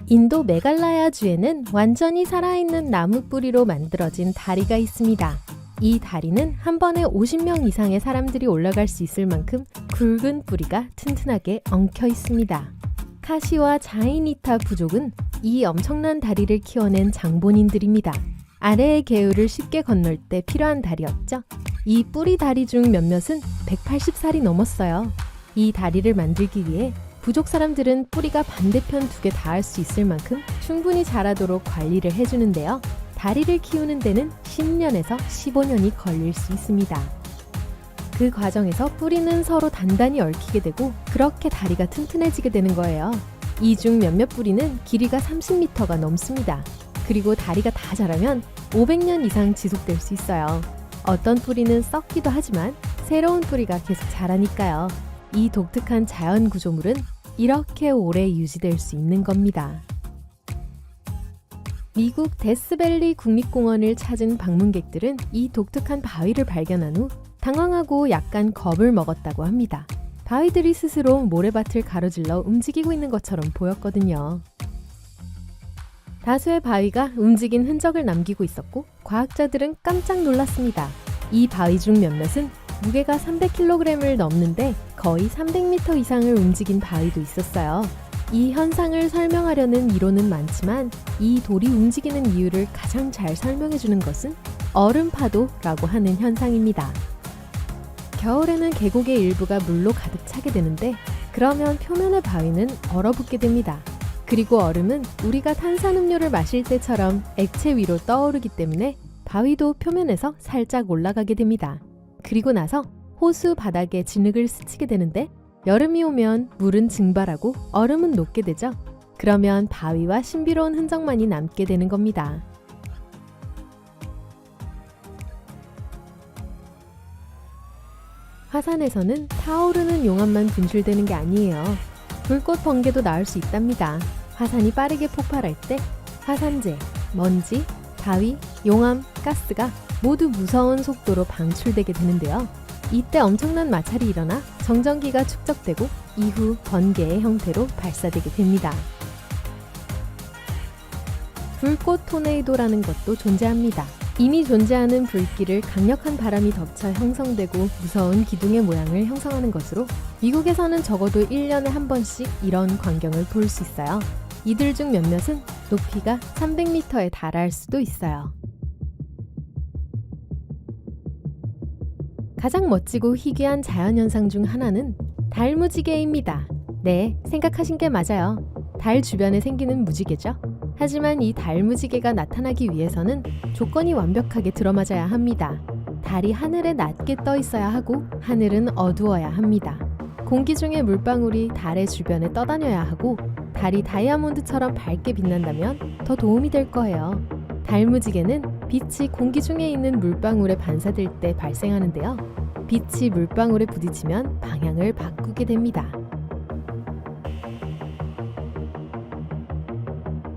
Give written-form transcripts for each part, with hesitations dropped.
인도 메갈라야주에는 완전히 살아있는 나무 뿌리로 만들어진 다리가 있습니다. 이 다리는 한 번에 50명 이상의 사람들이 올라갈 수 있을 만큼 굵은 뿌리가 튼튼하게 엉켜 있습니다. 카시와 자이니타 부족은 이 엄청난 다리를 키워낸 장본인들입니다. 아래의 개울을 쉽게 건널 때 필요한 다리였죠. 이 뿌리 다리 중 몇몇은 180살이 넘었어요. 이 다리를 만들기 위해 부족 사람들은 뿌리가 반대편 두 개 닿을 수 있을 만큼 충분히 자라도록 관리를 해주는데요. 다리를 키우는 데는 10년에서 15년이 걸릴 수 있습니다. 그 과정에서 뿌리는 서로 단단히 얽히게 되고 그렇게 다리가 튼튼해지게 되는 거예요. 이 중 몇몇 뿌리는 길이가 30m가 넘습니다. 그리고 다리가 다 자라면 500년 이상 지속될 수 있어요. 어떤 뿌리는 썩기도 하지만 새로운 뿌리가 계속 자라니까요. 이 독특한 자연 구조물은 이렇게 오래 유지될 수 있는 겁니다. 미국 데스밸리 국립공원을 찾은 방문객들은 이 독특한 바위를 발견한 후 당황하고 약간 겁을 먹었다고 합니다. 바위들이 스스로 모래밭을 가로질러 움직이고 있는 것처럼 보였거든요. 다수의 바위가 움직인 흔적을 남기고 있었고 과학자들은 깜짝 놀랐습니다. 이 바위 중 몇몇은 무게가 300kg을 넘는데 거의 300m 이상을 움직인 바위도 있었어요. 이 현상을 설명하려는 이론은 많지만 이 돌이 움직이는 이유를 가장 잘 설명해주는 것은 얼음파도라고 하는 현상입니다. 겨울에는 계곡의 일부가 물로 가득 차게 되는데 그러면 표면의 바위는 얼어붙게 됩니다. 그리고 얼음은 우리가 탄산음료를 마실 때처럼 액체 위로 떠오르기 때문에 바위도 표면에서 살짝 올라가게 됩니다. 그리고 나서 호수 바닥에 진흙을 스치게 되는데 여름이 오면 물은 증발하고 얼음은 녹게 되죠. 그러면 바위와 신비로운 흔적만이 남게 되는 겁니다. 화산에서는 타오르는 용암만 분출되는 게 아니에요. 불꽃 번개도 나올 수 있답니다. 화산이 빠르게 폭발할 때 화산재, 먼지, 바위, 용암, 가스가 모두 무서운 속도로 방출되게 되는데요. 이때 엄청난 마찰이 일어나 정전기가 축적되고 이후 번개의 형태로 발사되게 됩니다. 불꽃 토네이도라는 것도 존재합니다. 이미 존재하는 불길을 강력한 바람이 덮쳐 형성되고 무서운 기둥의 모양을 형성하는 것으로 미국에서는 적어도 1년에 한 번씩 이런 광경을 볼 수 있어요. 이들 중 몇몇은 높이가 300m에 달할 수도 있어요. 가장 멋지고 희귀한 자연현상 중 하나는 달 무지개입니다. 네, 생각하신 게 맞아요. 달 주변에 생기는 무지개죠. 하지만 이 달 무지개가 나타나기 위해서는 조건이 완벽하게 들어맞아야 합니다. 달이 하늘에 낮게 떠 있어야 하고 하늘은 어두워야 합니다. 공기 중에 물방울이 달의 주변에 떠다녀야 하고 달이 다이아몬드처럼 밝게 빛난다면 더 도움이 될 거예요. 달 무지개는 빛이 공기 중에 있는 물방울에 반사될 때 발생하는데요. 빛이 물방울에 부딪히면 방향을 바꾸게 됩니다.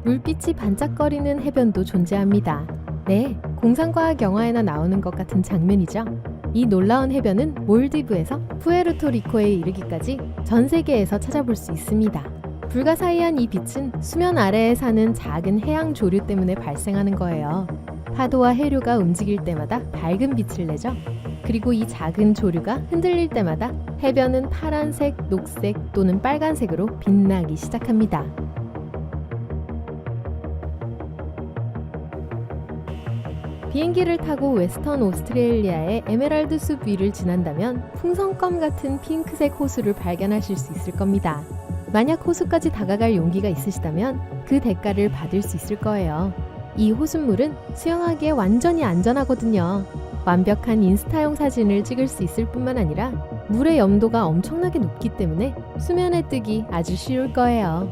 물빛이 반짝거리는 해변도 존재합니다. 네, 공상과학 영화에나 나오는 것 같은 장면이죠. 이 놀라운 해변은 몰디브에서 푸에르토리코에 이르기까지 전 세계에서 찾아볼 수 있습니다. 불가사의한 이 빛은 수면 아래에 사는 작은 해양 조류 때문에 발생하는 거예요. 파도와 해류가 움직일 때마다 밝은 빛을 내죠. 그리고 이 작은 조류가 흔들릴 때마다 해변은 파란색, 녹색 또는 빨간색으로 빛나기 시작합니다. 비행기를 타고 웨스턴 오스트레일리아의 에메랄드 숲 위를 지난다면 풍선껌 같은 핑크색 호수를 발견하실 수 있을 겁니다. 만약 호수까지 다가갈 용기가 있으시다면 그 대가를 받을 수 있을 거예요. 이 호숫물은 수영하기에 완전히 안전하거든요. 완벽한 인스타용 사진을 찍을 수 있을 뿐만 아니라 물의 염도가 엄청나게 높기 때문에 수면에 뜨기 아주 쉬울 거예요.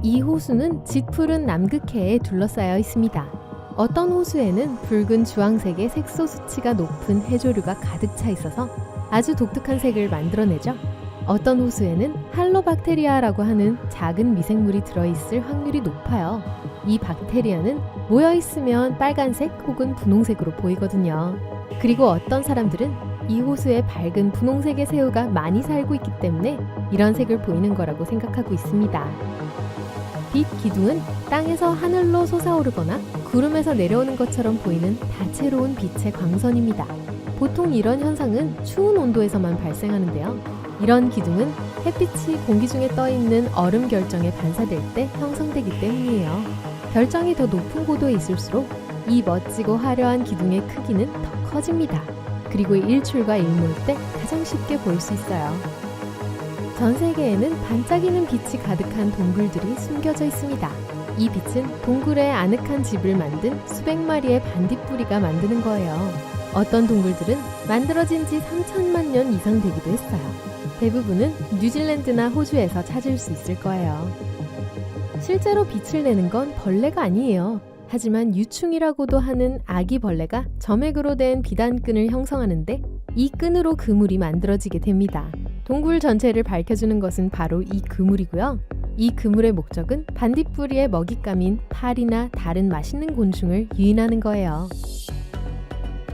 이 호수는 짙푸른 남극해에 둘러싸여 있습니다. 어떤 호수에는 붉은 주황색의 색소 수치가 높은 해조류가 가득 차 있어서 아주 독특한 색을 만들어내죠. 어떤 호수에는 할로박테리아라고 하는 작은 미생물이 들어있을 확률이 높아요. 이 박테리아는 모여있으면 빨간색 혹은 분홍색으로 보이거든요. 그리고 어떤 사람들은 이 호수에 밝은 분홍색의 새우가 많이 살고 있기 때문에 이런 색을 보이는 거라고 생각하고 있습니다. 빛 기둥은 땅에서 하늘로 솟아오르거나 구름에서 내려오는 것처럼 보이는 다채로운 빛의 광선입니다. 보통 이런 현상은 추운 온도에서만 발생하는데요. 이런 기둥은 햇빛이 공기 중에 떠있는 얼음 결정에 반사될 때 형성되기 때문이에요. 결정이 더 높은 고도에 있을수록 이 멋지고 화려한 기둥의 크기는 더 커집니다. 그리고 일출과 일몰 때 가장 쉽게 볼 수 있어요. 전 세계에는 반짝이는 빛이 가득한 동굴들이 숨겨져 있습니다. 이 빛은 동굴에 아늑한 집을 만든 수백 마리의 반딧불이가 만드는 거예요. 어떤 동굴들은 만들어진 지 3천만 년 이상 되기도 했어요. 대부분은 뉴질랜드나 호주에서 찾을 수 있을 거예요. 실제로 빛을 내는 건 벌레가 아니에요. 하지만 유충이라고도 하는 아기 벌레가 점액으로 된 비단끈을 형성하는데 이 끈으로 그물이 만들어지게 됩니다. 동굴 전체를 밝혀주는 것은 바로 이 그물이고요. 이 그물의 목적은 반딧불이의 먹잇감인 파리나 다른 맛있는 곤충을 유인하는 거예요.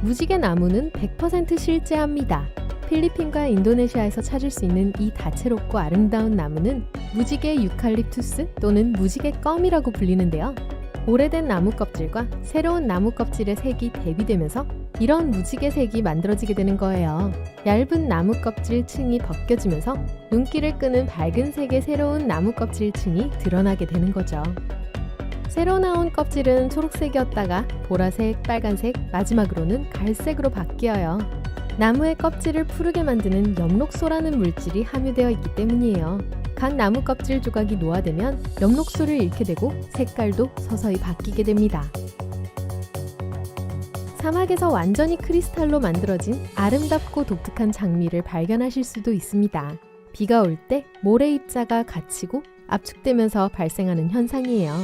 무지개 나무는 100% 실제합니다. 필리핀과 인도네시아에서 찾을 수 있는 이 다채롭고 아름다운 나무는 무지개 유칼립투스 또는 무지개 껌이라고 불리는데요. 오래된 나무 껍질과 새로운 나무 껍질의 색이 대비되면서 이런 무지개 색이 만들어지게 되는 거예요. 얇은 나무 껍질 층이 벗겨지면서 눈길을 끄는 밝은 색의 새로운 나무 껍질 층이 드러나게 되는 거죠. 새로 나온 껍질은 초록색이었다가 보라색, 빨간색, 마지막으로는 갈색으로 바뀌어요. 나무의 껍질을 푸르게 만드는 엽록소라는 물질이 함유되어 있기 때문이에요. 각 나무 껍질 조각이 노화되면 엽록소를 잃게 되고 색깔도 서서히 바뀌게 됩니다. 사막에서 완전히 크리스탈로 만들어진 아름답고 독특한 장미를 발견하실 수도 있습니다. 비가 올 때 모래 입자가 갇히고 압축되면서 발생하는 현상이에요.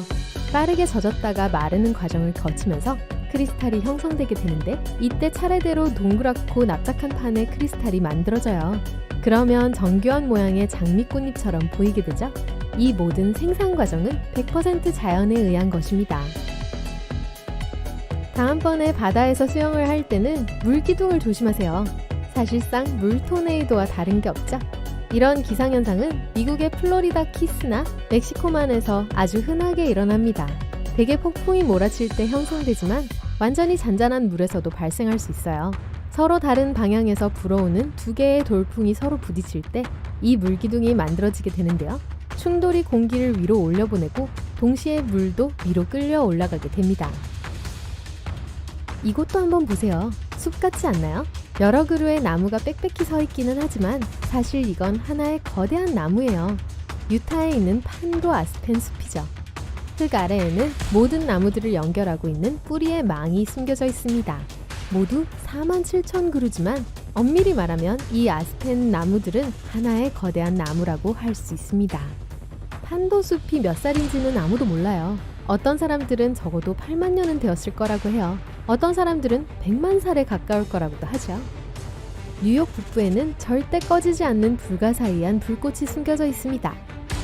빠르게 젖었다가 마르는 과정을 거치면서 크리스탈이 형성되게 되는데 이때 차례대로 동그랗고 납작한 판의 크리스탈이 만들어져요. 그러면 정교한 모양의 장미꽃잎처럼 보이게 되죠? 이 모든 생산 과정은 100% 자연에 의한 것입니다. 다음번에 바다에서 수영을 할 때는 물기둥을 조심하세요. 사실상 물 토네이도와 다른 게 없죠? 이런 기상현상은 미국의 플로리다 키스나 멕시코만에서 아주 흔하게 일어납니다. 대개 폭풍이 몰아칠 때 형성되지만 완전히 잔잔한 물에서도 발생할 수 있어요. 서로 다른 방향에서 불어오는 두 개의 돌풍이 서로 부딪힐 때 이 물기둥이 만들어지게 되는데요. 충돌이 공기를 위로 올려보내고 동시에 물도 위로 끌려 올라가게 됩니다. 이곳도 한번 보세요. 숲 같지 않나요? 여러 그루의 나무가 빽빽히 서 있기는 하지만 사실 이건 하나의 거대한 나무예요. 유타에 있는 판도 아스펜 숲이죠. 흙 아래에는 모든 나무들을 연결하고 있는 뿌리의 망이 숨겨져 있습니다. 모두 47,000그루지만 엄밀히 말하면 이 아스펜 나무들은 하나의 거대한 나무라고 할 수 있습니다. 판도 숲이 몇 살인지는 아무도 몰라요. 어떤 사람들은 적어도 8만 년은 되었을 거라고 해요. 어떤 사람들은 100만 살에 가까울 거라고도 하죠. 뉴욕 북부에는 절대 꺼지지 않는 불가사의한 불꽃이 숨겨져 있습니다.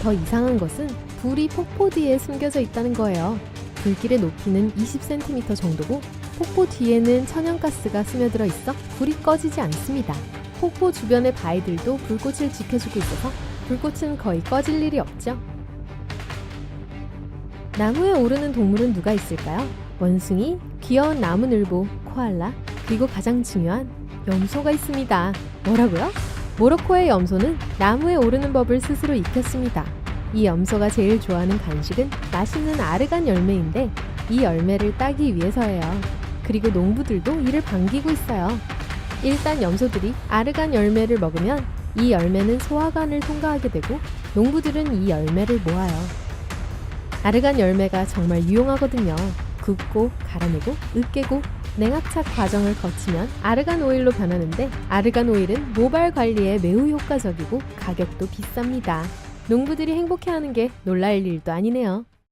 더 이상한 것은 불이 폭포 뒤에 숨겨져 있다는 거예요. 불길의 높이는 20cm 정도고 폭포 뒤에는 천연가스가 스며들어 있어 불이 꺼지지 않습니다. 폭포 주변의 바위들도 불꽃을 지켜주고 있어서 불꽃은 거의 꺼질 일이 없죠. 나무에 오르는 동물은 누가 있을까요? 원숭이, 귀여운 나무늘보, 코알라, 그리고 가장 중요한 염소가 있습니다. 뭐라고요? 모로코의 염소는 나무에 오르는 법을 스스로 익혔습니다. 이 염소가 제일 좋아하는 간식은 맛있는 아르간 열매인데 이 열매를 따기 위해서예요. 그리고 농부들도 이를 반기고 있어요. 일단 염소들이 아르간 열매를 먹으면 이 열매는 소화관을 통과하게 되고 농부들은 이 열매를 모아요. 아르간 열매가 정말 유용하거든요. 굽고 갈아내고 으깨고 냉압착 과정을 거치면 아르간 오일로 변하는데 아르간 오일은 모발 관리에 매우 효과적이고 가격도 비쌉니다. 농부들이 행복해하는 게 놀랄 일도 아니네요.